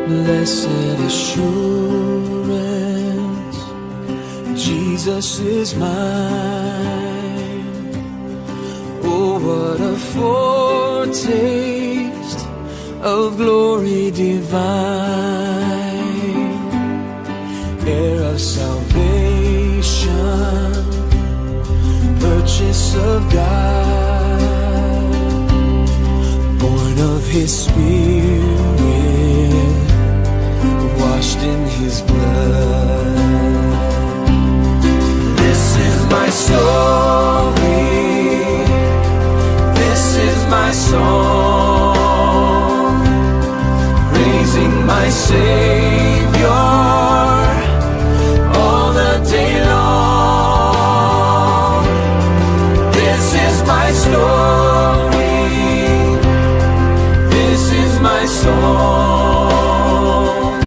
Blessed assurance, Jesus is mine. Oh, what a foretaste of glory divine, heir of salvation, purchase of God, born of His Spirit, washed in His blood. This is my story, this is my song, praising my Savior